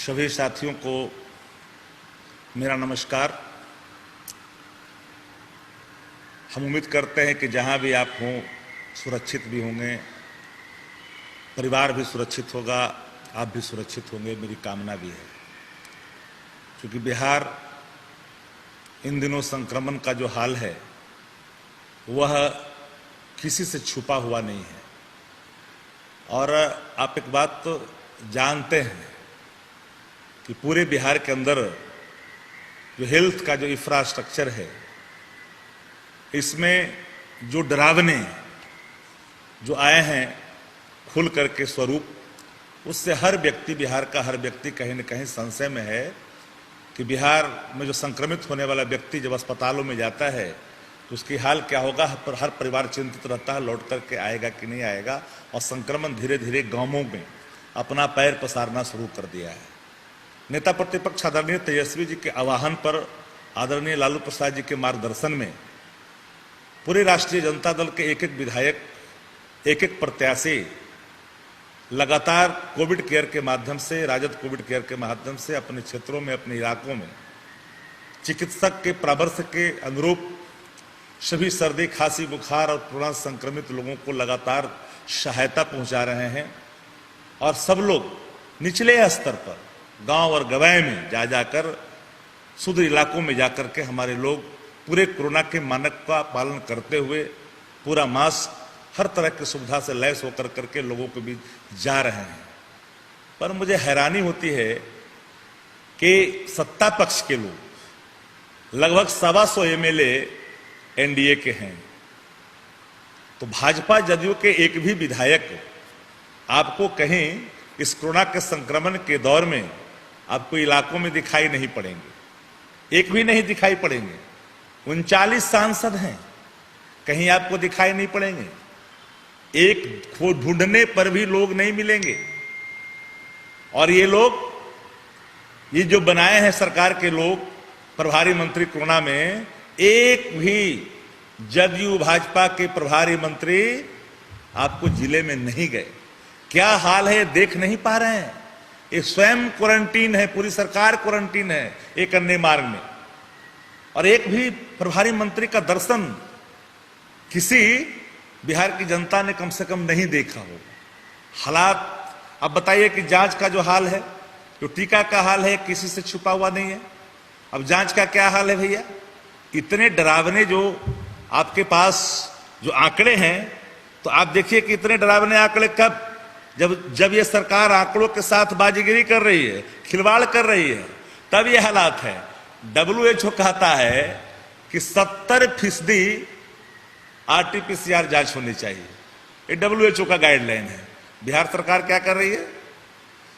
सभी साथियों को मेरा नमस्कार। हम उम्मीद करते हैं कि जहां भी आप हों सुरक्षित भी होंगे, परिवार भी सुरक्षित होगा, आप भी सुरक्षित होंगे, मेरी कामना भी है। क्योंकि बिहार इन दिनों संक्रमण का जो हाल है वह किसी से छुपा हुआ नहीं है। और आप एक बात तो जानते हैं कि पूरे बिहार के अंदर जो हेल्थ का जो इंफ्रास्ट्रक्चर है, इसमें जो डरावने जो आए हैं खुल करके स्वरूप, उससे हर व्यक्ति, बिहार का हर व्यक्ति कहीं न कहीं संशय में है कि बिहार में जो संक्रमित होने वाला व्यक्ति जब अस्पतालों में जाता है तो उसकी हाल क्या होगा। हर परिवार चिंतित रहता है लौट करके आएगा कि नहीं आएगा। और संक्रमण धीरे धीरे गांवों में अपना पैर पसारना शुरू कर दिया है। नेता प्रतिपक्ष आदरणीय तेजस्वी जी के आह्वान पर, आदरणीय लालू प्रसाद जी के मार्गदर्शन में पूरे राष्ट्रीय जनता दल के एक एक विधायक, एक एक प्रत्याशी लगातार कोविड केयर के माध्यम से, राजद कोविड केयर के माध्यम से अपने क्षेत्रों में, अपने इलाकों में चिकित्सक के परामर्श के अनुरूप सभी सर्दी, खांसी, बुखार और कोरोना संक्रमित लोगों को लगातार सहायता पहुंचा रहे हैं। और सब लोग निचले स्तर पर गांव और गवाए में जा जाकर, सुदूर इलाकों में जाकर के हमारे लोग पूरे कोरोना के मानक का पालन करते हुए पूरा मास्क, हर तरह की सुविधा से लैस होकर करके लोगों के बीच जा रहे हैं। पर मुझे हैरानी होती है कि सत्ता पक्ष के लोग लगभग 125 एमएलए एनडीए के हैं, तो भाजपा जदयू के एक भी विधायक आपको कहीं इस कोरोना के संक्रमण के दौर में आपको इलाकों में दिखाई नहीं पड़ेंगे। एक भी नहीं दिखाई पड़ेंगे। 39 सांसद हैं, कहीं आपको दिखाई नहीं पड़ेंगे। एक ढूंढने पर भी लोग नहीं मिलेंगे। और ये लोग, ये जो बनाए हैं सरकार के लोग प्रभारी मंत्री कोरोना में, एक भी जदयू भाजपा के प्रभारी मंत्री आपको जिले में नहीं गए। क्या हाल है देख नहीं पा रहे हैं। ये स्वयं क्वारंटीन है, पूरी सरकार क्वारंटीन है एक अन्य मार्ग में, और एक भी प्रभारी मंत्री का दर्शन किसी बिहार की जनता ने कम से कम नहीं देखा हो। हालात अब बताइए कि जांच का जो हाल है, जो टीका का हाल है, किसी से छुपा हुआ नहीं है। अब जांच का क्या हाल है भैया? इतने डरावने जो आपके पास जो आंकड़े हैं, तो आप देखिए कि इतने डरावने आंकड़े कब, जब ये सरकार आंकड़ों के साथ बाजीगरी कर रही है, खिलवाड़ कर रही है, तब ये हालात है। WHO कहता है कि 70% RT-PCR जांच होनी चाहिए। ये WHO का गाइडलाइन है। बिहार सरकार क्या कर रही है?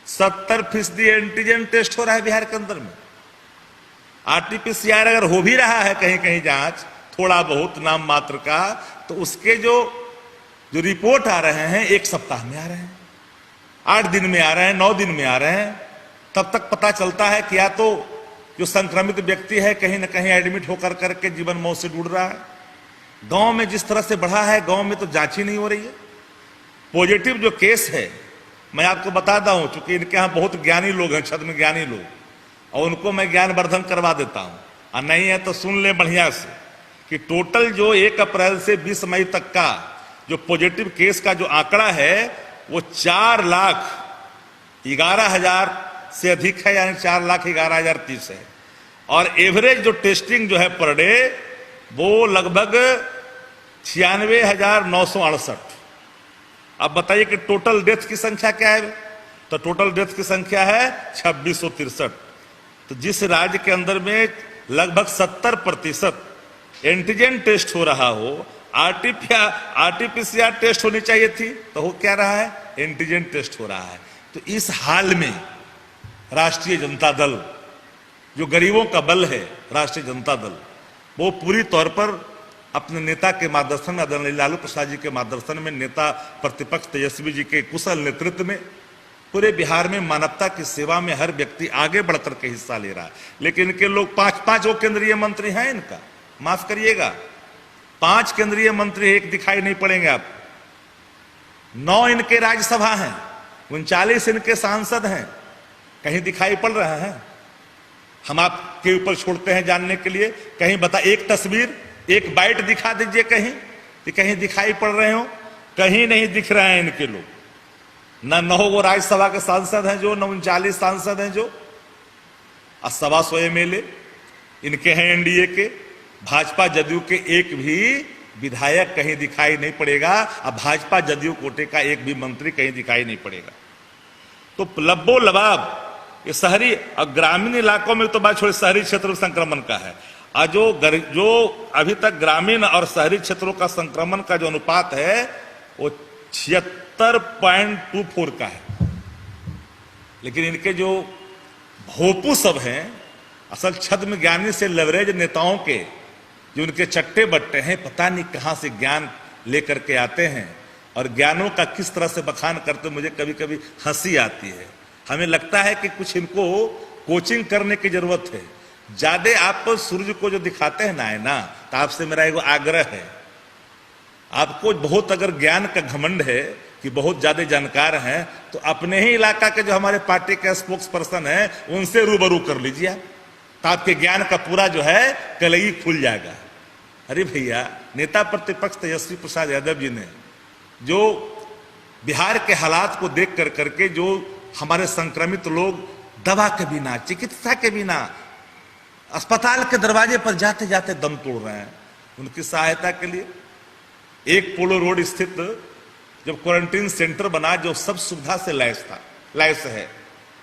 70% एंटीजन टेस्ट हो रहा है बिहार के अंदर में। RT-PCR अगर हो भी रहा है कहीं कहीं जांच, थोड़ा बहुत नाम मात्र का, तो उसके जो रिपोर्ट आ रहे हैं 1 सप्ताह में आ रहे हैं, 8 दिन में आ रहे हैं, 9 दिन में आ रहे हैं। तब तक पता चलता है कि या तो जो संक्रमित व्यक्ति है कहीं ना कहीं एडमिट होकर करके जीवन मौत से जुड़ रहा है। गांव में जिस तरह से बढ़ा है, गांव में तो जांच ही नहीं हो रही है। पॉजिटिव जो केस है, मैं आपको बताता हूं, चूंकि इनके यहां बहुत ज्ञानी लोग हैं, छद्म ज्ञानी लोग, और उनको मैं ज्ञानवर्धन करवा देता हूं। और नहीं है तो सुन ले बढ़िया से कि टोटल जो 1 अप्रैल से 20 मई तक का जो पॉजिटिव केस का जो आंकड़ा है वो 4,11,000 से अधिक है, यानी 4,11,030 है। और एवरेज जो टेस्टिंग जो है पर डे वो लगभग 96,968। अब बताइए कि टोटल डेथ की संख्या क्या है? तो टोटल डेथ की संख्या है 2663। तो जिस राज्य के अंदर में लगभग 70% एंटीजन टेस्ट हो रहा हो, RT-PCR टेस्ट होनी चाहिए थी, तो हो क्या रहा है? एंटीजन टेस्ट हो रहा है। तो इस हाल में राष्ट्रीय जनता दल, जो गरीबों का बल है, राष्ट्रीय जनता दल, वो पूरी तौर पर अपने नेता के मार्गदर्शन में, आदरणीय लालू प्रसाद जी के मार्गदर्शन में, नेता प्रतिपक्ष तेजस्वी जी के कुशल नेतृत्व में पूरे बिहार में मानवता की सेवा में हर व्यक्ति आगे बढ़कर के हिस्सा ले रहा है। लेकिन इनके लोग 5 केंद्रीय मंत्री हैं, इनका माफ करिएगा, 5 केंद्रीय मंत्री एक दिखाई नहीं पड़ेंगे आप। 9 इनके राज्यसभा हैं, 39 इनके सांसद हैं, कहीं दिखाई पड़ रहा है? हम आपके ऊपर छोड़ते हैं जानने के लिए, कहीं बता, एक तस्वीर, एक बाइट दिखा दीजिए कहीं कि कहीं दिखाई पड़ रहे हो। कहीं नहीं दिख रहे हैं इनके लोग। न 9 गो राज्यसभा के सांसद हैं जो, न 39 सांसद हैं जो, 125 MLA इनके हैं एनडीए के। भाजपा जदयू के एक भी विधायक कहीं दिखाई नहीं पड़ेगा। अब भाजपा जदयू कोटे का एक भी मंत्री कहीं दिखाई नहीं पड़ेगा। तो लब्बो लबाब ये शहरी और ग्रामीण इलाकों में तो बात छोड़े, शहरी क्षेत्र में संक्रमण का है। और जो अभी तक ग्रामीण और शहरी क्षेत्रों का संक्रमण का जो अनुपात है वो 76.24 का है। लेकिन इनके जो भोपू सब हैं, असल छद्म ज्ञानी से लेवरेज नेताओं के जो उनके चट्टे बट्टे हैं, पता नहीं कहां से ज्ञान लेकर के आते हैं और ज्ञानों का किस तरह से बखान करते, मुझे कभी कभी हंसी आती है। हमें लगता है कि कुछ इनको कोचिंग करने की जरूरत है। ज्यादा आप सूर्य को जो दिखाते हैं ना, तो आपसे मेरा एक आग्रह है, आपको बहुत अगर ज्ञान का घमंड है कि बहुत ज्यादा जानकार हैं, तो अपने ही इलाका के जो हमारे पार्टी के स्पोक्स पर्सन है उनसे रूबरू कर लीजिए, तो आपके ज्ञान का पूरा जो है कलई खुल जाएगा। अरे भैया, नेता प्रतिपक्ष तेजस्वी प्रसाद यादव जी ने जो बिहार के हालात को देख कर करके जो हमारे संक्रमित लोग दवा के बिना, चिकित्सा के बिना अस्पताल के दरवाजे पर जाते जाते दम तोड़ रहे हैं, उनकी सहायता के लिए एक पोलो रोड स्थित जब क्वारंटीन सेंटर बना, जो सब सुविधा से लैस है,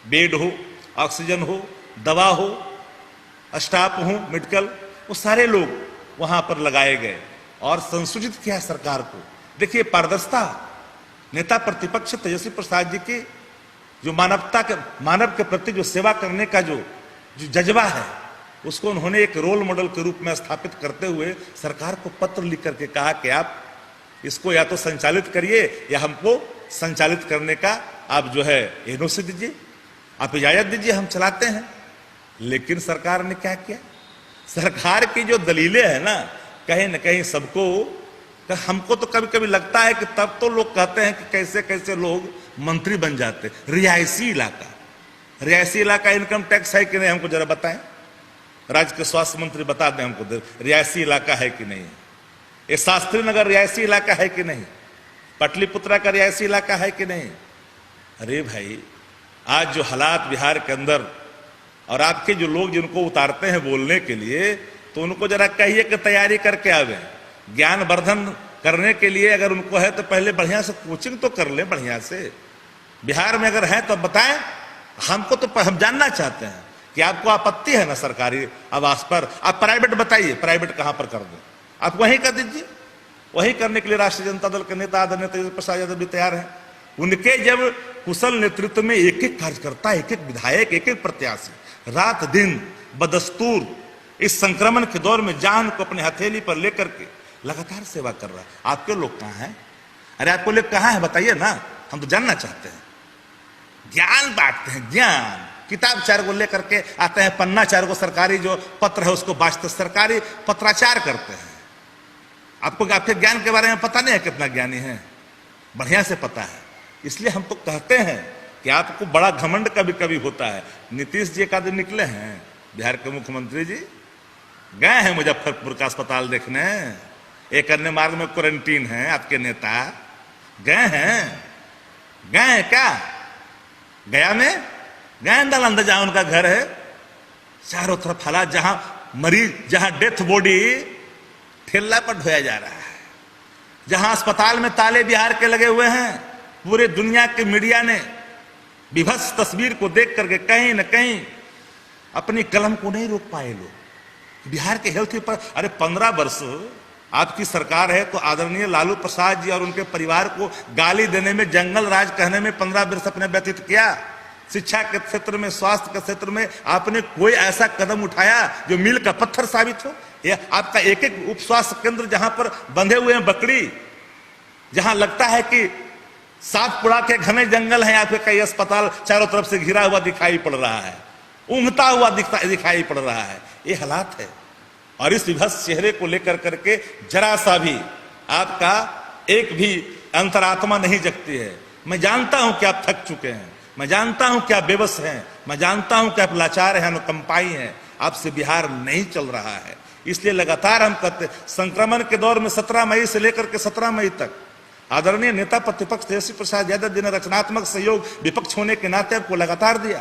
बेड हो, ऑक्सीजन हो, दवा हो, स्टाफ हो मेडिकल, वो सारे लोग वहां पर लगाए गए और संसूचित किया सरकार को। देखिए पारदर्शिता, नेता प्रतिपक्ष तेजस्वी प्रसाद जी की जो मानव के प्रति जो सेवा करने का जो जज्बा है, उसको उन्होंने एक रोल मॉडल के रूप में स्थापित करते हुए सरकार को पत्र लिख करके कहा कि आप इसको या तो संचालित करिए या हमको संचालित करने का आप जो है एनओसी दीजिए, आप इजाजत दीजिए, हम चलाते हैं। लेकिन सरकार ने क्या किया? सरकार की जो दलीलें है ना, कहीं न कहीं सबको, हमको तो कभी कभी लगता है कि तब तो लोग कहते हैं कि कैसे कैसे लोग मंत्री बन जाते। रिहायशी इलाका इनकम टैक्स है कि नहीं, हमको जरा बताएं। राज्य के स्वास्थ्य मंत्री बता दें हमको, रिहायशी इलाका है कि नहीं, ये शास्त्री नगर रिहायशी इलाका है कि नहीं, पटलिपुत्रा का रिहायशी इलाका है कि नहीं। अरे भाई, आज जो हालात बिहार के अंदर, और आपके जो लोग जिनको उतारते हैं बोलने के लिए, तो उनको जरा कहिए कि तैयारी करके आवे। ज्ञान वर्धन करने के लिए अगर उनको है तो पहले बढ़िया से कोचिंग तो कर ले बढ़िया से। बिहार में अगर है तो बताएं, हमको तो हम जानना चाहते हैं कि आपको आपत्ति है ना सरकारी आवास पर, आप प्राइवेट बताइए, प्राइवेट कहां पर कर दें, आप वहीं कर दीजिए। वहीं करने के लिए राष्ट्रीय जनता दल के नेता आदरणीय तेजस्वी प्रसाद यादव भी तैयार हैं। उनके जब कुशल नेतृत्व में एक एक कार्यकर्ता, एक एक विधायक, एक एक प्रत्याशी रात दिन बदस्तूर इस संक्रमण के दौर में जान को अपने हथेली पर लेकर के लगातार सेवा कर रहा है, आपके लोग कहां हैं? अरे आपको लोग कहां है बताइए ना, हम तो जानना चाहते हैं। ज्ञान बांटते हैं, ज्ञान, किताब 4 को लेकर के आते हैं, पन्ना 4 को सरकारी जो पत्र है उसको बांटते, सरकारी पत्राचार करते हैं। आपको आपके ज्ञान के बारे में पता नहीं है, कितना ज्ञानी है, बढ़िया से पता है। इसलिए हम तो कहते हैं कि आपको बड़ा घमंड कभी कभी होता है। नीतीश जी का दिन निकले हैं, बिहार के मुख्यमंत्री जी गए हैं मुजफ्फरपुर का अस्पताल देखने, एक अन्य मार्ग में क्वारंटीन है, आपके नेता गए हैं क्या? गया में गए, नालंदा जहां उनका घर है, चारों तरफ हालात, जहां मरीज, जहां डेथ बॉडी ठेला पर ढोया जा रहा है, जहां अस्पताल में ताले बिहार के लगे हुए हैं। पूरे दुनिया के मीडिया ने विभत्स तस्वीर को देख करके कहीं न कहीं अपनी कलम को नहीं रोक पाए लोग। बिहार के हेल्थ पर, अरे 15 वर्ष आपकी सरकार है तो आदरणीय लालू प्रसाद जी और उनके परिवार को गाली देने में, जंगल राज कहने में 15 वर्ष अपने व्यतीत किया। शिक्षा के क्षेत्र में, स्वास्थ्य के क्षेत्र में आपने कोई ऐसा कदम उठाया जो मील का पत्थर साबित हो? यह आपका एक एक उप स्वास्थ्य केंद्र जहां पर बंधे हुए हैं बकरी, जहां लगता है कि सात पुड़ा के घने जंगल हैं, आपके कई अस्पताल चारों तरफ से घिरा हुआ दिखाई पड़ रहा है, ऊँघता हुआ दिखाई पड़ रहा है। ये हालात है। और इस विभत्स चेहरे को लेकर करके जरा सा भी आपका एक भी अंतरात्मा नहीं जगती है। मैं जानता हूं कि आप थक चुके हैं, मैं जानता हूं कि आप बेबस हैं, मैं जानता हूं कि आप लाचार हैं, अनुकंपाई हैं, आपसे बिहार नहीं चल रहा है। इसलिए लगातार हम कहते, संक्रमण के दौर में 17 मई से लेकर के 17 मई तक आदरणीय नेता प्रतिपक्ष तेजस्वी प्रसाद यादव जी ने रचनात्मक सहयोग विपक्ष होने के नाते आपको लगातार दिया।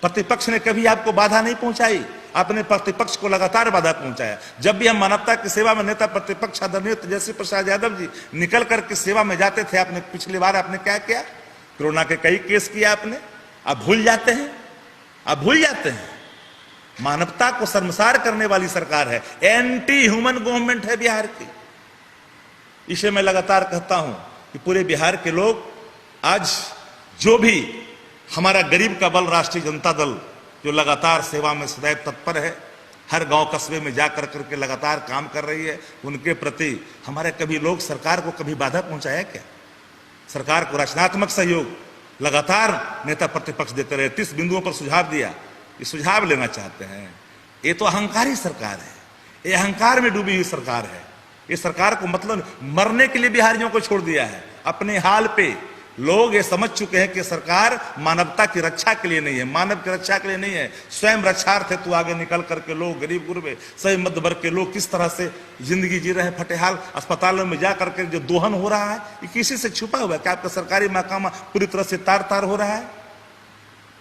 प्रतिपक्ष ने कभी आपको बाधा नहीं पहुंचाई, आपने प्रतिपक्ष को लगातार बाधा पहुंचाया। जब भी हम मानवता की सेवा में नेता प्रतिपक्ष आदरणीय तेजस्वी प्रसाद यादव जी निकल करके सेवा में जाते थे, आपने पिछली बार आपने क्या किया, कोरोना के कई केस किया आपने। आप भूल जाते हैं, आप भूल जाते हैं। मानवता को शर्मसार करने वाली सरकार है, एंटी ह्यूमन गवर्नमेंट है बिहार की। इसे मैं लगातार कहता हूं कि पूरे बिहार के लोग आज जो भी हमारा गरीब का बल राष्ट्रीय जनता दल जो लगातार सेवा में सदैव तत्पर है, हर गांव कस्बे में जाकर करके लगातार काम कर रही है, उनके प्रति हमारे कभी लोग सरकार को कभी बाधा पहुंचाया क्या? सरकार को रचनात्मक सहयोग लगातार नेता प्रतिपक्ष देते रहे, 30 बिंदुओं पर सुझाव दिया, ये सुझाव लेना चाहते हैं। ये तो अहंकारी सरकार है, ये अहंकार में डूबी हुई सरकार है। ये सरकार को मतलब मरने के लिए बिहारियों को छोड़ दिया है। अपने हाल पे लोग ये समझ चुके हैं कि सरकार मानवता की रक्षा के लिए नहीं है, मानव की रक्षा के लिए नहीं है, स्वयं रक्षार्थ है। तो आगे निकल करके लोग, गरीब गुरबे, सभी मध्य वर्ग के लोग किस तरह से जिंदगी जी रहे हैं। फटेहाल अस्पतालों में जा करके जो दोहन हो रहा है, ये किसी से छुपा हुआ है कि आपका सरकारी महकमा पूरी तरह से तार तार हो रहा है।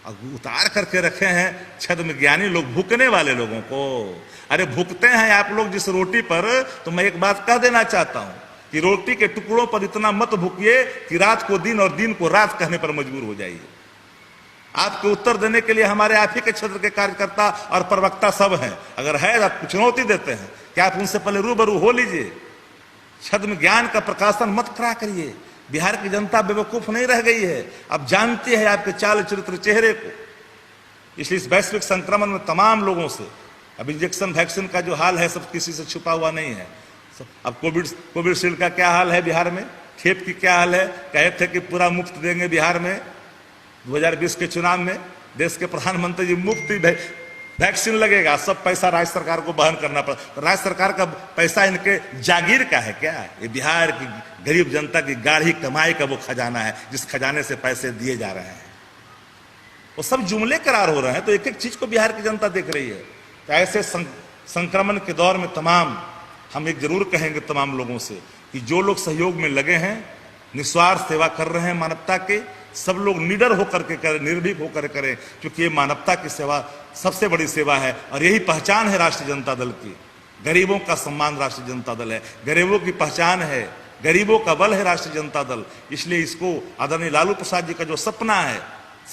अब उतार करके रखे हैं छद्म ज्ञानी लोग, भूकने वाले लोगों को। अरे भूकते हैं आप लोग जिस रोटी पर, तो मैं एक बात कह देना चाहता हूं कि रोटी के टुकड़ों पर इतना मत भूकिए कि रात को दिन और दिन को रात कहने पर मजबूर हो जाइए। आपके उत्तर देने के लिए हमारे आप ही के क्षेत्र के कार्यकर्ता और प्रवक्ता सब हैं। अगर है आप चुनौती देते हैं कि आप उनसे पहले रूबरू हो लीजिए। छद्म ज्ञान का प्रकाशन मत करा करिए। बिहार की जनता बेवकूफ नहीं रह गई है, अब जानती है आपके चाल चरित्र चेहरे को। इसलिए इस वैश्विक संक्रमण में तमाम लोगों से अब इंजेक्शन वैक्सीन का जो हाल है सब किसी से छुपा हुआ नहीं है। अब कोविशील्ड का क्या हाल है बिहार में, खेप की क्या हाल है, कहे थे कि पूरा मुफ्त देंगे बिहार में। 2020 के चुनाव में देश के प्रधानमंत्री जी मुफ्त वैक्सीन लगेगा, सब पैसा राज्य सरकार को वहन करना पड़ा। तो राज्य सरकार का पैसा इनके जागीर का है क्या? ये बिहार की गरीब जनता की गाढ़ी कमाई का वो खजाना है, जिस खजाने से पैसे दिए जा रहे हैं। वो सब जुमले करार हो रहे हैं, तो एक एक चीज को बिहार की जनता देख रही है। तो ऐसे संक्रमण के दौर में तमाम हम एक जरूर कहेंगे तमाम लोगों से कि जो लोग सहयोग में लगे हैं, निस्वार्थ सेवा कर रहे हैं मानवता के, सब लोग निडर होकर के करें, निर्भीक होकर करें, क्योंकि ये मानवता की सेवा सबसे बड़ी सेवा है। और यही पहचान है राष्ट्रीय जनता दल की। गरीबों का सम्मान राष्ट्रीय जनता दल है, गरीबों की पहचान है, गरीबों का बल है राष्ट्रीय जनता दल। इसलिए इसको आदरणीय लालू प्रसाद जी का जो सपना है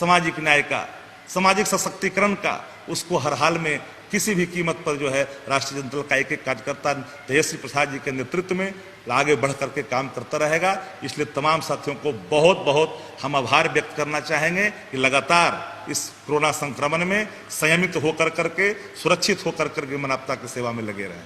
सामाजिक न्याय का, सामाजिक सशक्तिकरण का, उसको हर हाल में किसी भी कीमत पर जो है राष्ट्रीय जनता दल का एक एक कार्यकर्ता तेजस्वी प्रसाद जी के नेतृत्व में आगे बढ़ करके काम करता रहेगा। इसलिए तमाम साथियों को बहुत बहुत हम आभार व्यक्त करना चाहेंगे कि लगातार इस कोरोना संक्रमण में संयमित होकर करके, सुरक्षित होकर करके मानवता की सेवा में लगे रहें।